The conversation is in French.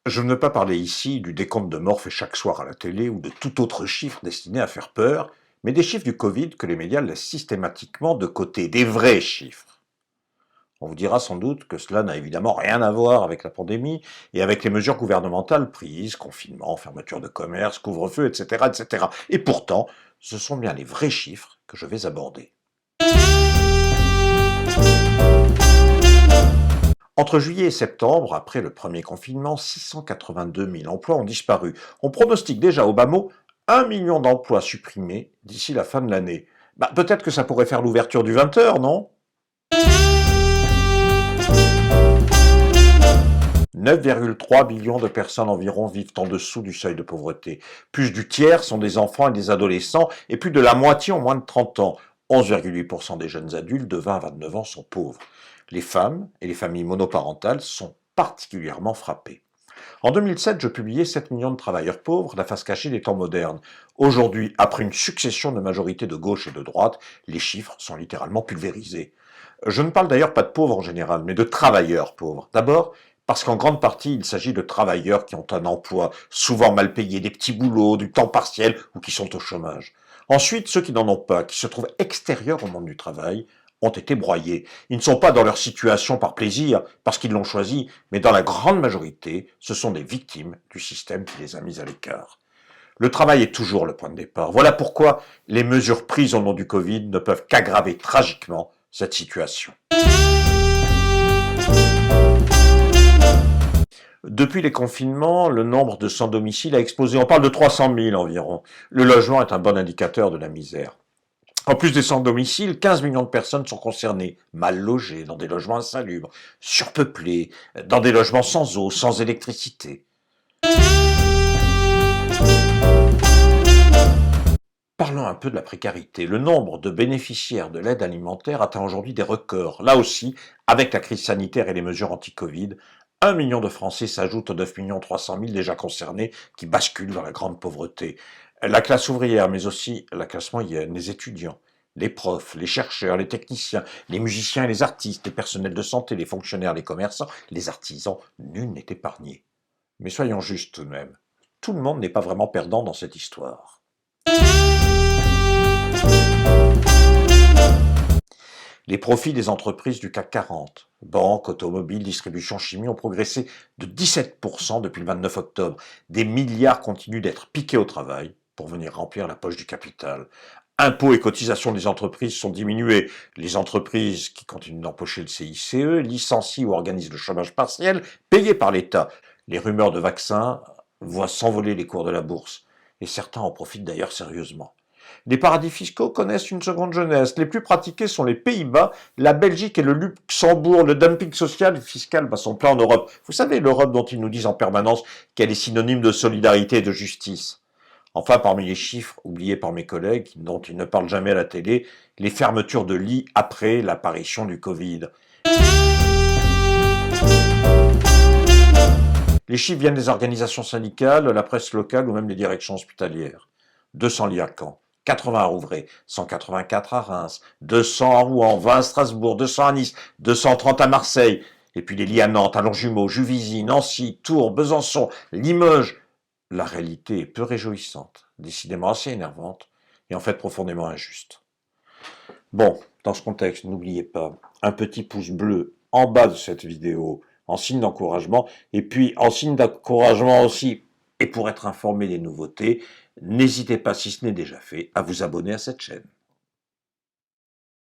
Je ne veux pas parler ici du décompte de morts fait chaque soir à la télé ou de tout autre chiffre destiné à faire peur, mais des chiffres du Covid que les médias laissent systématiquement de côté, des vrais chiffres. On vous dira sans doute que cela n'a évidemment rien à voir avec la pandémie et avec les mesures gouvernementales prises, confinement, fermeture de commerce, couvre-feu, etc., etc. Et pourtant, ce sont bien les vrais chiffres que je vais aborder. Entre juillet et septembre, après le premier confinement, 682 000 emplois ont disparu. On pronostique déjà au bas mot 1 million d'emplois supprimés d'ici la fin de l'année. Peut-être que ça pourrait faire l'ouverture du 20h, non? 9,3 millions de personnes environ vivent en dessous du seuil de pauvreté. Plus du tiers sont des enfants et des adolescents, et plus de la moitié ont moins de 30 ans. 11,8% des jeunes adultes de 20 à 29 ans sont pauvres. Les femmes et les familles monoparentales sont particulièrement frappées. En 2007, je publiais 7 millions de travailleurs pauvres, la face cachée des temps modernes. Aujourd'hui, après une succession de majorités de gauche et de droite, les chiffres sont littéralement pulvérisés. Je ne parle d'ailleurs pas de pauvres en général, mais de travailleurs pauvres. D'abord, parce qu'en grande partie, il s'agit de travailleurs qui ont un emploi, souvent mal payé, des petits boulots, du temps partiel ou qui sont au chômage. Ensuite, ceux qui n'en ont pas, qui se trouvent extérieurs au monde du travail, ont été broyés. Ils ne sont pas dans leur situation par plaisir, parce qu'ils l'ont choisi, mais dans la grande majorité, ce sont des victimes du système qui les a mis à l'écart. Le travail est toujours le point de départ. Voilà pourquoi les mesures prises au nom du Covid ne peuvent qu'aggraver tragiquement cette situation. Depuis les confinements, le nombre de sans-domicile a explosé. On parle de 300 000 environ. Le logement est un bon indicateur de la misère. En plus des sans-domicile, 15 millions de personnes sont concernées, mal logées, dans des logements insalubres, surpeuplés, dans des logements sans eau, sans électricité. Parlons un peu de la précarité. Le nombre de bénéficiaires de l'aide alimentaire atteint aujourd'hui des records. Là aussi, avec la crise sanitaire et les mesures anti-Covid, 1 million de Français s'ajoutent aux 9 300 000 déjà concernés qui basculent dans la grande pauvreté. La classe ouvrière, mais aussi la classe moyenne, les étudiants, les profs, les chercheurs, les techniciens, les musiciens et les artistes, les personnels de santé, les fonctionnaires, les commerçants, les artisans, nul n'est épargné. Mais soyons justes tout de même. Tout le monde n'est pas vraiment perdant dans cette histoire. Les profits des entreprises du CAC 40, banques, automobiles, distribution, chimie, ont progressé de 17% depuis le 29 octobre. Des milliards continuent d'être piqués au travail pour venir remplir la poche du capital. Impôts et cotisations des entreprises sont diminués. Les entreprises qui continuent d'empocher le CICE licencient ou organisent le chômage partiel payé par l'État. Les rumeurs de vaccins voient s'envoler les cours de la bourse. Et certains en profitent d'ailleurs sérieusement. Les paradis fiscaux connaissent une seconde jeunesse. Les plus pratiqués sont les Pays-Bas, la Belgique et le Luxembourg. Le dumping social et fiscal bat son plein en Europe. Vous savez, l'Europe dont ils nous disent en permanence qu'elle est synonyme de solidarité et de justice. Enfin, parmi les chiffres oubliés par mes collègues, dont ils ne parlent jamais à la télé, les fermetures de lits après l'apparition du Covid. Les chiffres viennent des organisations syndicales, la presse locale ou même des directions hospitalières. 200 lits à Caen, 80 à Rouvray, 184 à Reims, 200 à Rouen, 20 à Strasbourg, 200 à Nice, 230 à Marseille, et puis les lits à Nantes, à Longjumeau, Juvisy, Nancy, Tours, Besançon, Limoges. La réalité est peu réjouissante, décidément assez énervante, et en fait profondément injuste. Bon, dans ce contexte, n'oubliez pas, un petit pouce bleu en bas de cette vidéo, en signe d'encouragement, et puis en signe d'encouragement aussi, et pour être informé des nouveautés, n'hésitez pas, si ce n'est déjà fait, à vous abonner à cette chaîne.